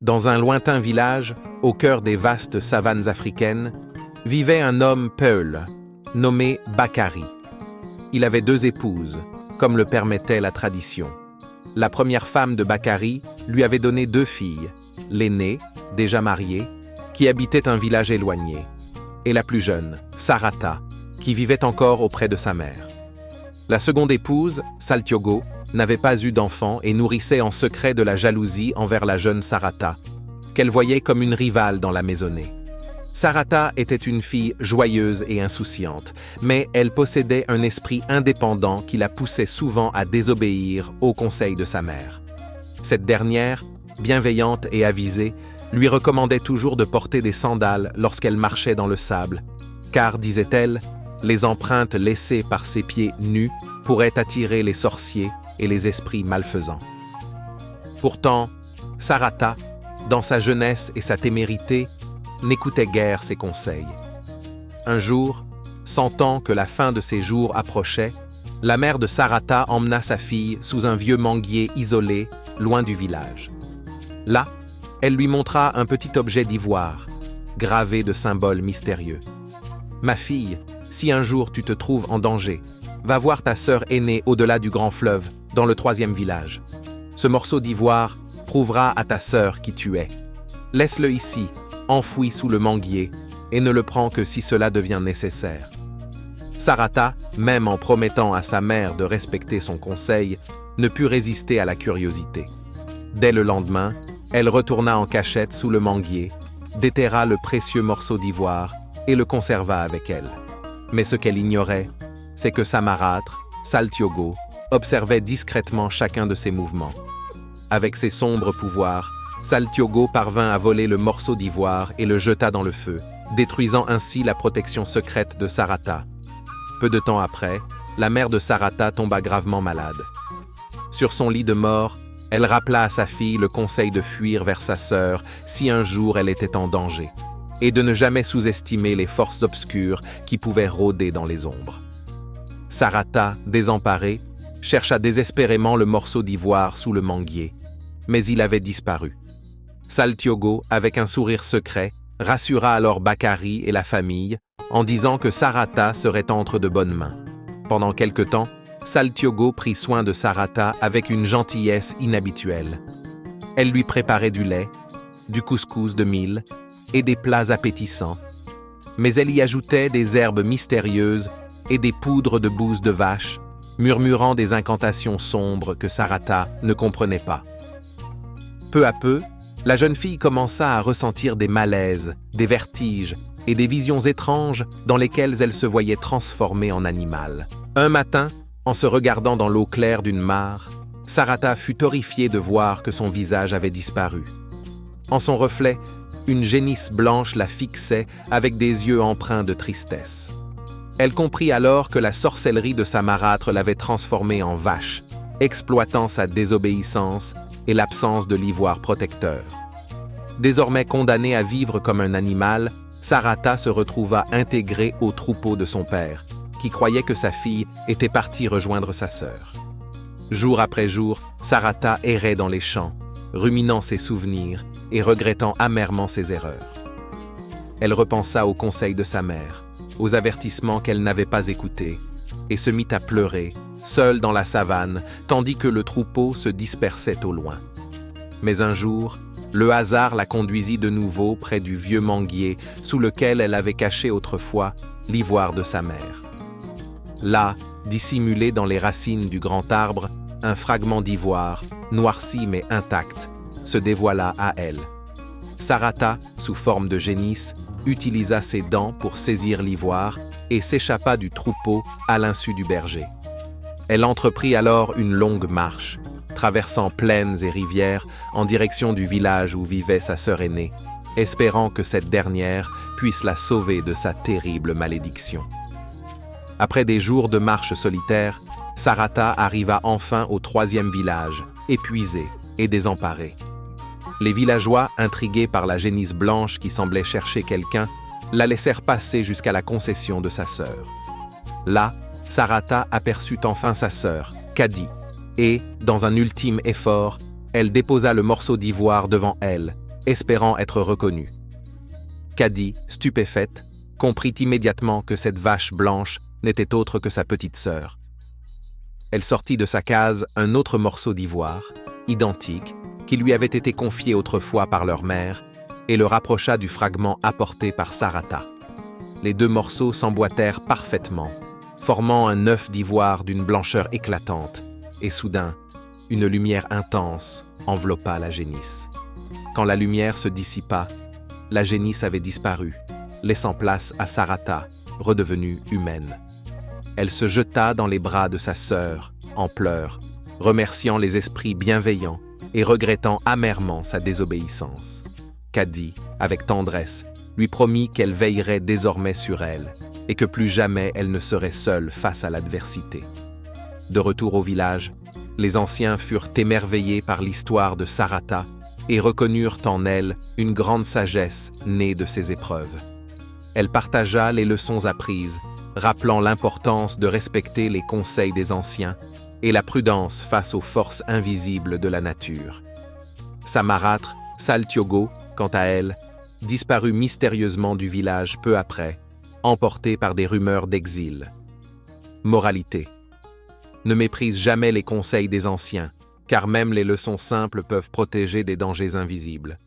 Dans un lointain village, au cœur des vastes savanes africaines, vivait un homme peul, nommé Bakari. Il avait 2 épouses, comme le permettait la tradition. La première femme de Bakari lui avait donné 2 filles, l'aînée, déjà mariée, qui habitait un village éloigné, et la plus jeune, Sarata, qui vivait encore auprès de sa mère. La seconde épouse, Saltiogo, n'avait pas eu d'enfant et nourrissait en secret de la jalousie envers la jeune Sarata, qu'elle voyait comme une rivale dans la maisonnée. Sarata était une fille joyeuse et insouciante, mais elle possédait un esprit indépendant qui la poussait souvent à désobéir aux conseils de sa mère. Cette dernière, bienveillante et avisée, lui recommandait toujours de porter des sandales lorsqu'elle marchait dans le sable, car, disait-elle, les empreintes laissées par ses pieds nus pourraient attirer les sorciers et les esprits malfaisants. Pourtant, Sarata, dans sa jeunesse et sa témérité, n'écoutait guère ses conseils. Un jour, sentant que la fin de ses jours approchait, la mère de Sarata emmena sa fille sous un vieux manguier isolé, loin du village. Là, elle lui montra un petit objet d'ivoire, gravé de symboles mystérieux. « Ma fille, si un jour tu te trouves en danger, va voir ta sœur aînée au-delà du grand fleuve, dans le 3e village. Ce morceau d'ivoire prouvera à ta sœur qui tu es. Laisse-le ici, enfoui sous le manguier, et ne le prends que si cela devient nécessaire. » Sarata, même en promettant à sa mère de respecter son conseil, ne put résister à la curiosité. Dès le lendemain, elle retourna en cachette sous le manguier, déterra le précieux morceau d'ivoire et le conserva avec elle. Mais ce qu'elle ignorait, c'est que sa marâtre, Saltiogo, observait discrètement chacun de ses mouvements. Avec ses sombres pouvoirs, Saltiogo parvint à voler le morceau d'ivoire et le jeta dans le feu, détruisant ainsi la protection secrète de Sarata. Peu de temps après, la mère de Sarata tomba gravement malade. Sur son lit de mort, elle rappela à sa fille le conseil de fuir vers sa sœur si un jour elle était en danger, et de ne jamais sous-estimer les forces obscures qui pouvaient rôder dans les ombres. Sarata, désemparée, chercha désespérément le morceau d'ivoire sous le manguier, mais il avait disparu. Saltiogo, avec un sourire secret, rassura alors Bakari et la famille en disant que Sarata serait entre de bonnes mains. Pendant quelque temps, Saltiogo prit soin de Sarata avec une gentillesse inhabituelle. Elle lui préparait du lait, du couscous de mil et des plats appétissants, mais elle y ajoutait des herbes mystérieuses et des poudres de bouse de vache, murmurant des incantations sombres que Sarata ne comprenait pas. Peu à peu, la jeune fille commença à ressentir des malaises, des vertiges et des visions étranges dans lesquelles elle se voyait transformée en animal. Un matin, en se regardant dans l'eau claire d'une mare, Sarata fut horrifiée de voir que son visage avait disparu. En son reflet, une génisse blanche la fixait avec des yeux empreints de tristesse. Elle comprit alors que la sorcellerie de sa marâtre l'avait transformée en vache, exploitant sa désobéissance et l'absence de l'ivoire protecteur. Désormais condamnée à vivre comme un animal, Sarata se retrouva intégrée au troupeau de son père, qui croyait que sa fille était partie rejoindre sa sœur. Jour après jour, Sarata errait dans les champs, ruminant ses souvenirs et regrettant amèrement ses erreurs. Elle repensa aux conseils de sa mère, aux avertissements qu'elle n'avait pas écoutés, et se mit à pleurer, seule dans la savane, tandis que le troupeau se dispersait au loin. Mais un jour, le hasard la conduisit de nouveau près du vieux manguier sous lequel elle avait caché autrefois l'ivoire de sa mère. Là, dissimulé dans les racines du grand arbre, un fragment d'ivoire, noirci mais intact, se dévoila à elle. Sarata, sous forme de génisse, utilisa ses dents pour saisir l'ivoire et s'échappa du troupeau à l'insu du berger. Elle entreprit alors une longue marche, traversant plaines et rivières en direction du village où vivait sa sœur aînée, espérant que cette dernière puisse la sauver de sa terrible malédiction. Après des jours de marche solitaire, Sarata arriva enfin au 3e village, épuisée et désemparée. Les villageois, intrigués par la génisse blanche qui semblait chercher quelqu'un, la laissèrent passer jusqu'à la concession de sa sœur. Là, Sarata aperçut enfin sa sœur, Kadi, et, dans un ultime effort, elle déposa le morceau d'ivoire devant elle, espérant être reconnue. Caddy, stupéfaite, comprit immédiatement que cette vache blanche n'était autre que sa petite sœur. Elle sortit de sa case un autre morceau d'ivoire, identique, qui lui avait été confié autrefois par leur mère, et le rapprocha du fragment apporté par Sarata. Les deux morceaux s'emboîtèrent parfaitement, formant un œuf d'ivoire d'une blancheur éclatante, et soudain, une lumière intense enveloppa la génisse. Quand la lumière se dissipa, la génisse avait disparu, laissant place à Sarata, redevenue humaine. Elle se jeta dans les bras de sa sœur, en pleurs, remerciant les esprits bienveillants et regrettant amèrement sa désobéissance. Caddy, avec tendresse, lui promit qu'elle veillerait désormais sur elle et que plus jamais elle ne serait seule face à l'adversité. De retour au village, les anciens furent émerveillés par l'histoire de Sarata et reconnurent en elle une grande sagesse née de ces épreuves. Elle partagea les leçons apprises, rappelant l'importance de respecter les conseils des anciens et la prudence face aux forces invisibles de la nature. Sa marâtre, Saltiogo, quant à elle, disparut mystérieusement du village peu après, emportée par des rumeurs d'exil. Moralité. Ne méprise jamais les conseils des anciens, car même les leçons simples peuvent protéger des dangers invisibles.